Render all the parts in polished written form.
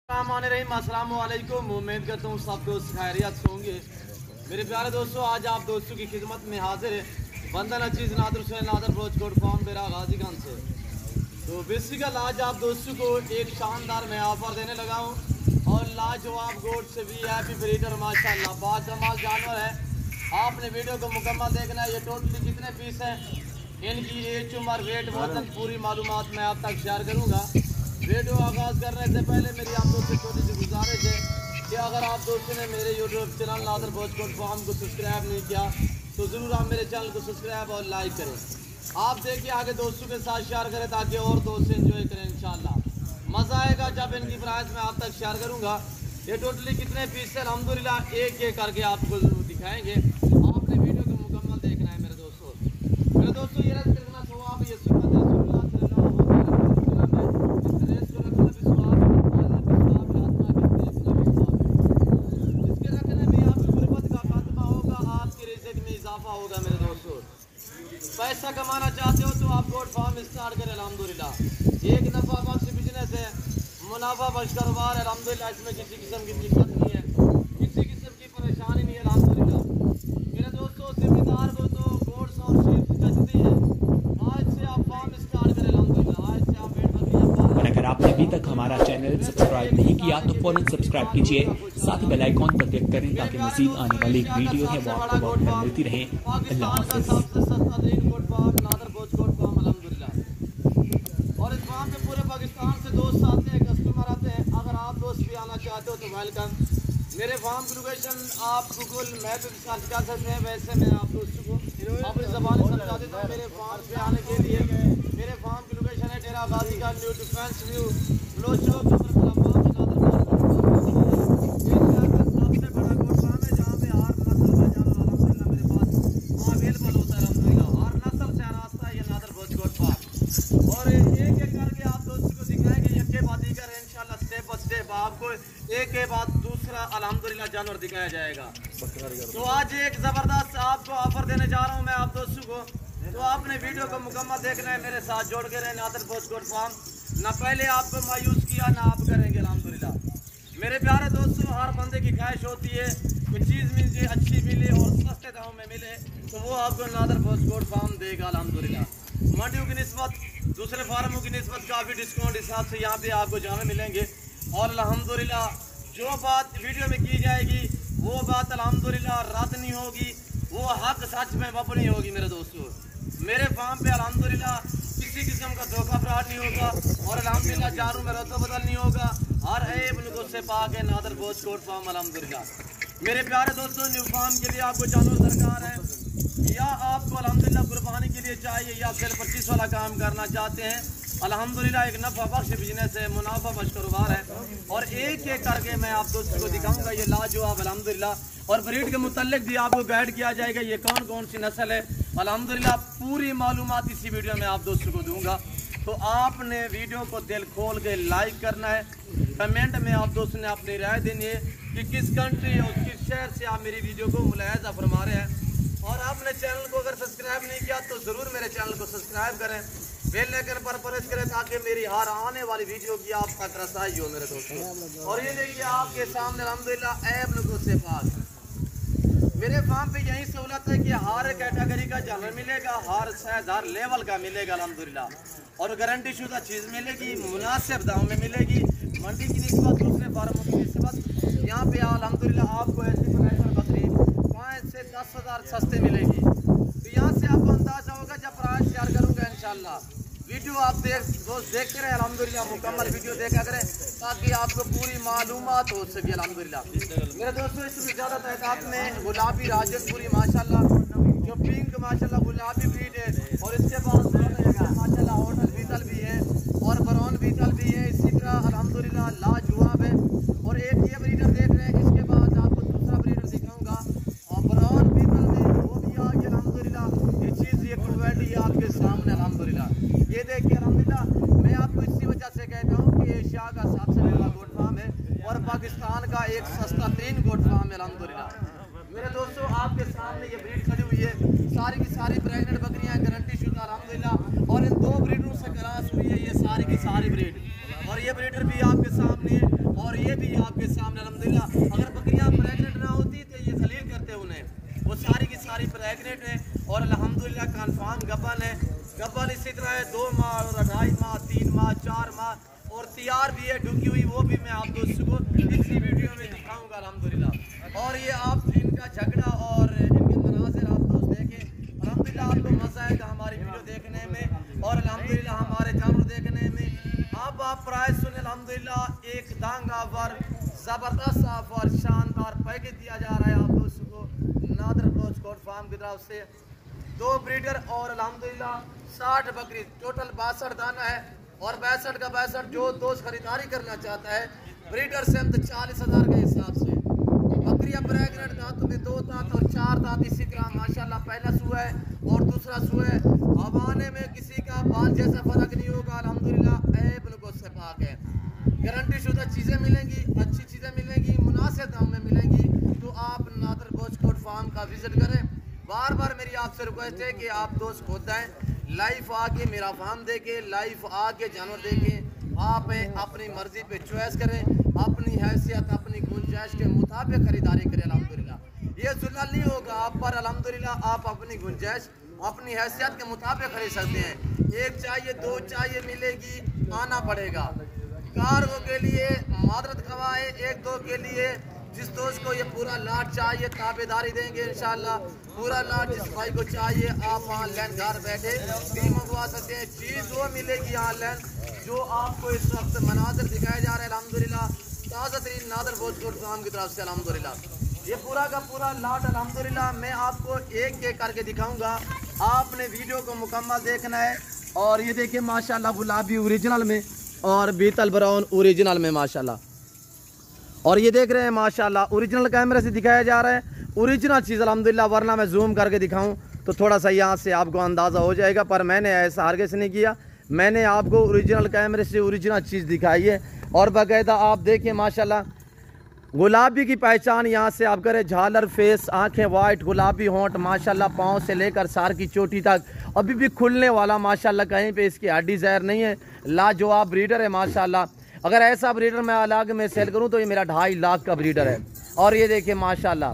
अस्सलाम वालेकुम। उम्मीद करता हूँ सब दोस्त खैरियत से होंगे। मेरे प्यारे दोस्तों, आज आप दोस्तों की खिदमत में हाजिर है बंदन अजीज नादर हुसैन नादर ब्रोचकोट फार्म बेरा गाजीगंज से। तो बेसिकल आज आप दोस्तों को एक शानदार मैं ऑफर देने लगा हूँ और लाजवाब गोट से भी हैप्पी ब्रीडर माशाल्लाह बाकमाल जानवर है। आपने वीडियो को मुकम्मल देखना है। ये टोटली कितने पीस हैं, इनकी एज उम्र वेट वजन पूरी मालूमात मैं आप तक शेयर करूँगा। वीडियो आगाज़ करने से पहले मेरी आप दोस्तों से छोटी सी गुजारिश है कि अगर आप दोस्तों ने मेरे यूट्यूब चैनल नादर ब्रोचकोट फार्म को सब्सक्राइब नहीं किया तो ज़रूर आप मेरे चैनल को सब्सक्राइब और लाइक करें। आप देखिए आगे दोस्तों के साथ शेयर करें ताकि और दोस्त एंजॉय करें। इंशाल्लाह मज़ा आएगा जब इनकी प्राइस मैं आप तक शेयर करूँगा। ये टोटली कितने पीस है अल्हम्दुलिल्लाह एक एक करके आपको जरूर दिखाएँगे। आपने वीडियो को मुकम्मल देखना है मेरे दोस्तों। ये रस करना सवाब ये सुन्नत रसूलुल्लाह सल्लल्लाहु अलैहि वसल्लम है। होगा मेरे दोस्तों। पैसा कमाना चाहते हो तो आप गोट फार्म स्टार्ट करें। अल्हम्दुलिल्लाह एक नफा बख्श बिजनेस है, मुनाफा बख्श कारोबार है। अल्हम्दुलिल्लाह इसमें किसी किस्म की दिक्कत नहीं है, किसी किस्म की परेशानी नहीं है। अल्हम्दुलिल्लाह मेरे दोस्तों, जिम्मेदार को तो गोट्स और शीप जचती है। आज से आप फार्म स्टार्ट करें। अल्हम्दुलिल्लाह आज से आप पेट भर और अगर आपने अभी तक हमारा चैनल सब्सक्राइब नहीं किया तो फौरन सब्सक्राइब कीजिए, साथ ही बेल आइकॉन पर क्लिक करें ताकि मजीद आने वाली वीडियो है वो आपको बहुत मिलती रहे। अल्लाह हाफ़िज़। और इस फार्म पे पूरे पाकिस्तान से दोस्त आते हैं, कस्टमर आते हैं। अगर आप दोस्त भी आना चाहते हो तो वेलकम। मेरे फार्म की लोकेशन आप गूगल मैप पे सर्च कर सकते हैं। वैसे मैं आप दोस्तों को अपनी ज़बान से समझा देता हूँ। मेरे फार्म पे आने के लिए मेरे फार्म की लोकेशन है डेरा गाजी का न्यू डिफेंस व्यू ब्लोच चौक सबसे बड़ा गोट फार्म है जहाँ पे हर नस्ल का जानवर अल्हम्दुलिल्लाह मेरे पास अवेलेबल होता है। अल्हम्दुलिल्लाह हर नस्ल से रास्ता है ये नादर ब्रोचकोट फार्म। और एक एक करके आप दोस्तों को दिखाएंगे एक के बाद दीगर इंशाल्लाह स्टेप बाय स्टेप आपको एक के बाद दूसरा अल्हम्दुलिल्लाह जानवर दिखाया जाएगा। तो आज एक ज़बरदस्त आपको ऑफर देने जा रहा हूँ मैं आप दोस्तों को। तो आपने वीडियो को मुकम्मल देखना है, मेरे साथ जोड़ के रहे। नादर ब्रोचकोट फार्म ना पहले आपको मायूस किया ना आप करेंगे। अल्हम्दुलिल्लाह मेरे प्यारे दोस्तों, हर बंदे की ख्वाहिश होती है कोई चीज़ मिल जाए, अच्छी मिले और सस्ते दामों में मिले, तो वो आपको नादर ब्रोचकोट फार्म देगा। अल्हम्दुलिल्लाह मंडियों की निस्बत दूसरे फार्मों की निस्बत काफ़ी डिस्काउंट हिसाब से यहाँ पे आपको जानवर मिलेंगे। और अल्हम्दुलिल्लाह जो बात वीडियो में की जाएगी वो बात अल्हम्दुलिल्लाह रद्द नहीं होगी, वो हक सच में वपनी होगी। मेरे दोस्तों मेरे फार्म पे अल्हम्दुलिल्लाह किसी किस्म का धोखा फ्रॉड नहीं होगा और अल्हम्दुलिल्लाह जानवरों में रद्द बदल नहीं होगा। हर ऐब से पाक है नादर ब्रोचकोट फार्म। अल्हम्दुलिल्लाह मेरे प्यारे दोस्तों, न्यू फार्म के लिए आपको जानवर दरकार है या आपको अल्हम्दुलिल्लाह कुर्बानी के लिए चाहिए या फिर 25 वाला काम करना चाहते हैं, अल्हम्दुलिल्लाह एक नफा बख्श बिजनेस है, मुनाफा बख्श कारोबार है। और एक एक करके मैं आप दोस्तों को दिखाऊंगा ये लाजवाब अल्हम्दुलिल्लाह। और ब्रीड के मुतल्लिक भी आपको गाइड किया जाएगा ये कौन कौन सी नस्ल है। अल्हम्दुलिल्लाह पूरी मालूमात इसी वीडियो में आप दोस्तों को दूंगा। तो आपने वीडियो को दिल खोल के लाइक करना है, कमेंट में आप दोस्तों ने अपनी राय देनी है कि किस कंट्री और किस शहर से आप मेरी वीडियो को मुलाहिजा फरमा रहे हैं। और आपने चैनल को अगर सब्सक्राइब नहीं किया तो ज़रूर मेरे चैनल को सब्सक्राइब करें, बेल आइकन पर प्रेस करें ताकि मेरी हर आने वाली वीडियो की आप तक रसाई हो मेरे दोस्तों। और ये देखिए आपके सामने अल्हम्दुलिल्लाह ऐब नुक़्स से पाक मेरे फार्म पे यही सहूलत है कि हर कैटेगरी का जानवर मिलेगा, हर साइज हर लेवल का मिलेगा अल्हम्दुलिल्लाह। और गारंटी शुदा चीज़ मिलेगी, मुनासिब दाम में मिलेगी। मंडी की निस्बत दूसरे फार्मों की निस्बत यहाँ पे अल्हम्दुलिल्लाह आपको ऐसी प्राइस पर बकरी 5 से 10 हज़ार सस्ते मिलेगी। तो यहाँ से आपको अंदाजा होगा जब प्राइस शेयर करूँगा इंशाल्लाह। वीडियो आप दोस्त देखते रहे अल्हम्दुलिल्लाह, मुकम्मल वीडियो देखा करें ताकि आपको पूरी मालूमात हो सके। अल्हम्दुलिल्लाह मेरे दोस्तों, इसमें ज़्यादा तादाद में गुलाबी राजनपुरी माशाल्लाह जो पिंक माशाल्लाह गुलाबी ब्रीड है। और इसके बाद माशाल्लाह होटल बीतल भी है और ब्राउन बीतल भी है। इसी तरह अल्हम्दुलिल्लाह लाजवाब है। और एक ये ब्रीडर देख रहे हैं, इसके बाद आपको दूसरा ब्रीडर दिखाऊंगा और ब्राउन बीतल में वो भी आ गया। अल्हम्दुलिल्लाह ये चीज़ ये क्वालिटी है आपके सामने। अल्हम्दुलिल्लाह ये देखिए अल्हम्दुलिल्लाह मैं आपको इसी वजह से कहता हूँ कि एशिया का सबसे बड़ा गोट फार्म है और पाकिस्तान का एक सस्ता तरीन गोट फार्म है। अल्हम्दुलिल्लाह मेरे दोस्तों आपके सामने ये ब्रीड खड़ी हुई है, सारी की सारी प्रेग्नेंट बकरियां गारंटी शुदा अल्हम्दुलिल्लाह। और इन 2 ब्रीडरों से क्रॉस हुई है ये सारी की सारी ब्रीड। और ये ब्रीडर भी आपके सामने है और वो भी मैं आप दोस्तों को इसी वीडियो में दिखाऊंगा अल्हम्दुलिल्लाह। और ये आप इनका झगड़ा और इनके मनाज़िर आप दोस्त देखें, अल्हम्दुलिल्लाह आपको मज़ा आएगा हमारी वीडियो देखने में और अल्हम्दुलिल्लाह हमारे जानवर देखने में। अब आप प्राइस सुने अल्हम्दुलिल्लाह, एक दांगावर ज़बरदस्त और शानदार पैकेज दिया जा रहा है आप दोस्तों को नादर ब्रोच कोट फार्म की तरफ से। 2 ब्रीडर और अल्हम्दुलिल्लाह 60 बकरी, टोटल 62 दाना है और 62 का 62 जो दोस्त खरीदारी करना चाहता है ब्रीडर से 40,000 के हिसाब से। बकरियां प्रेग्नेंट दांतों में 2 दांत और 4 दांत इसी तरह माशाल्लाह पहला सुआ है और दूसरा सुआ है। अब आने में किसी का बाल जैसा फर्क नहीं होगा अल्हम्दुलिल्लाह, ऐब बिल्कुल से पाक है। गारंटी शुदा चीज़ें मिलेंगी, अच्छी चीज़ें मिलेंगी, मुनासिब दाम में मिलेंगी। तो आप नादर ब्रोच कोट फार्म का विजिट करें। बार बार मेरी आपसे रिक्वेस्ट है कि आप दोस्त खुद आएँ, लाइव आके मेरा फार्म देखें, लाइव आके जानवर देखें। आप अपनी मर्जी पे चॉइस करें, अपनी हैसियत अपनी गुंजाइश के मुताबिक खरीदारी करें अल्हम्दुलिल्लाह। ये जुल्म नहीं होगा आप पर अल्हम्दुलिल्लाह, आप अपनी गुंजाइश अपनी हैसियत के मुताबिक खरीद सकते हैं। 1 चाहिए 2 चाहिए मिलेगी, आना पड़ेगा। कार्गो के लिए मादरत खवाए, 1-2 के लिए जिस दोस्त को ये पूरा लाट चाहिए ताबेदारी देंगे इंशाल्लाह। पूरा लाट जिस भाई को चाहिए आप ऑनलाइन घर बैठे भी मंगवा सकते हैं। चीज़ वो मिलेगी ऑनलाइन जो आपको इस वक्त मनाज़िर दिखाए जा रहे हैं अल्हम्दुलिल्लाह, ताज़ा तरीन नादर ब्रोच कोट फार्म की तरफ से अल्हम्दुलिल्लाह। ये पूरा का पूरा लाट अल्हम्दुलिल्लाह मैं आपको एक करके दिखाऊंगा, आपने वीडियो को मुकम्मल देखना है। और ये देखिए माशाल्लाह गुलाबी ओरिजिनल में और बीतल ब्राउन ओरिजिनल में माशाल्लाह। और ये देख रहे हैं माशाल्लाह ओरिजिनल कैमरे से दिखाया जा रहा है ओरिजिनल चीज़ अल्हम्दुलिल्लाह, वरना मैं जूम करके दिखाऊं तो थोड़ा सा यहाँ से आपको अंदाज़ा हो जाएगा, पर मैंने ऐसा हरगिज़ नहीं किया। मैंने आपको ओरिजिनल कैमरे से ओरिजिनल चीज़ दिखाई है। और बाकायदा आप देखिए माशाल्लाह गुलाबी की पहचान यहाँ से आप करें, झालर फेस, आंखें वाइट, गुलाबी होंठ माशाल्लाह, पाँव से लेकर सार की चोटी तक अभी भी खुलने वाला माशाल्लाह, कहीं पे इसकी हड्डी ज़हर नहीं है। लाजवाब ब्रीडर है माशाल्लाह। अगर ऐसा ब्रीडर मैं अलग में सेल करूं तो ये मेरा 2.5 लाख का ब्रीडर है। और ये देखिए माशाल्लाह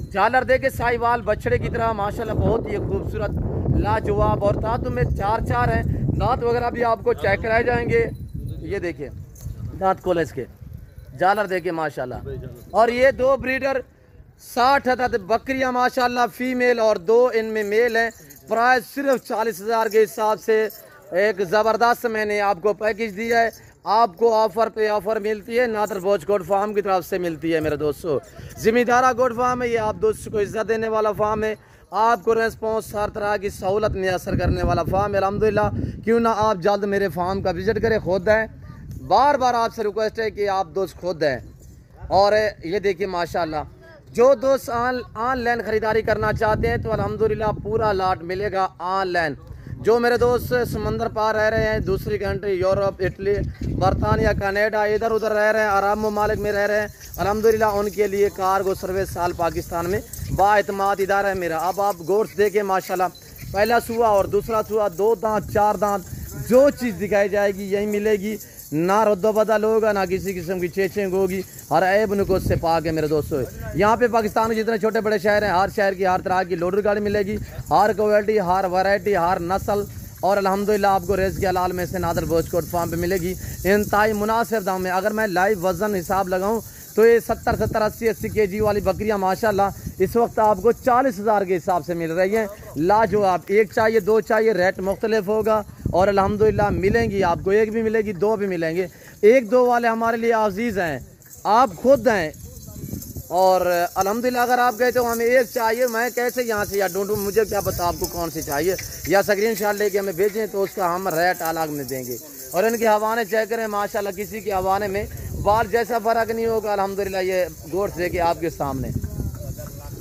झालर देखे साहिवाल बछड़े की तरह माशाल्लाह, बहुत ही खूबसूरत लाजवाब। और दांतों में 4 हैं, दांत वगैरह भी आपको चेक कराए जाएंगे। ये देखिए दांत खोले इसके, झालर देखे माशाल्लाह। और ये 2 ब्रीडर 60 बकरियां माशाल्लाह फीमेल और 2 इनमें मेल हैं। प्राइस सिर्फ 40,000 के हिसाब से एक ज़बरदस्त मैंने आपको पैकेज दिया है। आपको ऑफर पे ऑफर मिलती है, नादर ब्रोच कोट फार्म की तरफ से मिलती है मेरे दोस्तों। जिम्मेदारा कोट फार्म है, ये आप दोस्तों को इज्जत देने वाला फार्म है, आपको रेस्पॉन्स हर तरह की सहूलत मैसर करने वाला फार्म है अल्हम्दुलिल्लाह। क्यों ना आप जल्द मेरे फार्म का विजिट करें, खुद आएँ। बार बार आपसे रिक्वेस्ट है कि आप दोस्त खुद आएँ। और ये देखिए माशाल्लाह जो दोस्त ऑनलाइन ख़रीदारी करना चाहते हैं तो अल्हम्दुलिल्लाह पूरा लाट मिलेगा ऑनलाइन। जो मेरे दोस्त समंदर पार रह रहे हैं, दूसरी कंट्री यूरोप, इटली, बरतानिया, कनाडा, इधर उधर रह रहे हैं, अरब ममालिक में रह रहे हैं, अल्हम्दुलिल्लाह उनके लिए कार्गो सर्विस साल पाकिस्तान में बाएतमाद इदारा है मेरा। अब आप गोश्त देखें माशाल्लाह, पहला सुआ और दूसरा सुआ, 2 दांत 4 दांत, जो चीज़ दिखाई जाएगी यही मिलेगी। ना रद्दो बदल होगा, ना किसी किस्म की चेचिंग होगी, हर ऐब नुक़्स से पाक है मेरे दोस्तों। यहाँ पे पाकिस्तान के जितने छोटे बड़े शहर हैं, हर शहर की हर तरह की लोडर गाड़ी मिलेगी, हर क्वालिटी, हर वैरायटी, हर नस्ल। और अल्हम्दुलिल्लाह आपको रेज़ के हलाल में से नादर ब्रोच कोट फार्म पे मिलेगी इंतहाई मुनासिब दाम में। अगर मैं लाइव वज़न हिसाब लगाऊँ तो ये 70, 80 केजी वाली बकरियाँ माशाल्लाह इस वक्त आपको 40,000 के हिसाब से मिल रही हैं। लाजवाब, 1 चाहिए 2 चाहिए, रेट मुख्तलिफ होगा और अल्हम्दुलिल्लाह मिलेंगी आपको, 1 भी मिलेगी 2 भी मिलेंगे। 1-2 वाले हमारे लिए अजीज़ हैं, आप खुद हैं। और अल्हम्दुलिल्लाह अगर आप कहते हो हमें 1 चाहिए, मैं कैसे यहाँ से या ढूंढूँ, मुझे क्या पता आपको कौन सी चाहिए, या स्क्रीनशॉट लेके हमें भेजें तो उसका हम रेट अलग में देंगे। और इनके हवाने चेक करें माशाल्लाह, किसी के हवाने में बाल जैसा फ़र्क नहीं होगा अल्हम्दुलिल्लाह। ये गोश्त देखे आपके सामने।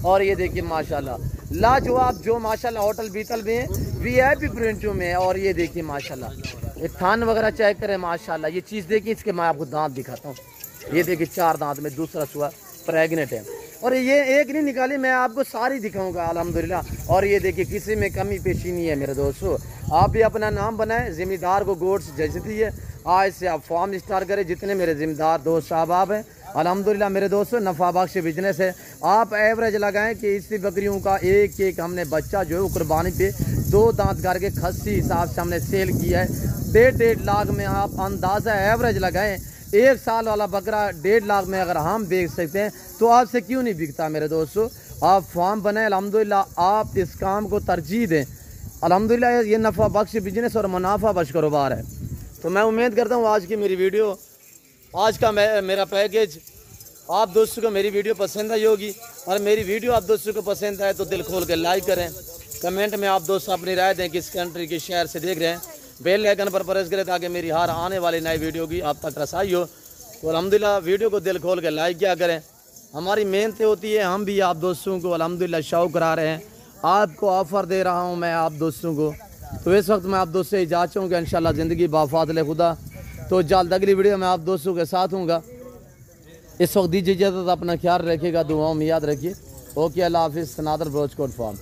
और ये देखिए माशाल्लाह लाजवाब जो माशाल्लाह होटल बीतल में VIP प्रिंटों में। और ये देखिए माशाल्लाह ये थान वगैरह चेक करें माशाल्लाह। ये चीज़ देखिए, इसके मैं आपको दांत दिखाता हूँ। ये देखिए 4 दांत में, दूसरा सुआ प्रेग्नेंट है। और ये एक नहीं निकाली, मैं आपको सारी दिखाऊंगा अल्हम्दुलिल्लाह। और ये देखिए किसी में कमी पेशी नहीं है मेरे दोस्तों। आप भी अपना नाम बनाएं, जिम्मेदार को गोश्त जचती है, आज से आप फार्म स्टार्ट करें। जितने मेरे जिम्मेदार दोस्त साहब हैं अल्हम्दुलिल्लाह मेरे दोस्तों, नफ़ा बख्श बिजनेस है। आप एवरेज लगाएं कि इसी बकरियों का एक हमने बच्चा जो है कुर्बानी पे 2 दांत करके खस्सी हिसाब से हमने सेल किया है। 1.5 लाख में आप अंदाज़ा एवरेज लगाएं। 1 साल वाला बकरा 1.5 लाख में अगर हम बेच सकते हैं तो आपसे क्यों नहीं बिकता मेरे दोस्तों। आप फार्म बनाए, अल्हम्दुलिल्लाह आप इस काम को तरजीह दें। अल्हम्दुलिल्लाह ये नफ़ा बख्श बिजनेस और मुनाफा बख्श कारोबार है। तो मैं उम्मीद करता हूँ आज की मेरी वीडियो, आज का मेरा पैकेज आप दोस्तों को मेरी वीडियो पसंद आई होगी। और मेरी वीडियो आप दोस्तों को पसंद आए तो दिल खोल के लाइक करें, कमेंट में आप दोस्त अपनी राय दें किस कंट्री किस शहर से देख रहे हैं। बेल आइकन पर प्रेस करें ताकि मेरी हर आने वाली नई वीडियो की आप तक रसाई हो। तो अल्हम्दुलिल्लाह वीडियो को दिल खोल के लाइक किया करें। हमारी मेहनत होती है, हम भी आप दोस्तों को अल्हम्दुलिल्लाह शौक़ करा रहे हैं। आपको ऑफ़र दे रहा हूँ मैं आप दोस्तों को। तो इस वक्त मैं आप दोस्तों से इजाज़त चाहूँगा, इंशाअल्लाह ज़िंदगी बाफ़ाज़िल खुदा। तो जल्द अगली वीडियो में आप दोस्तों के साथ हूँगा। इस वक्त दीजिए इजाज़त, अपना ख्याल रखिएगा, दुआओं में याद रखिए। ओके, अल्लाह हाफ़िज़। नादर ब्रोच कोट फार्म।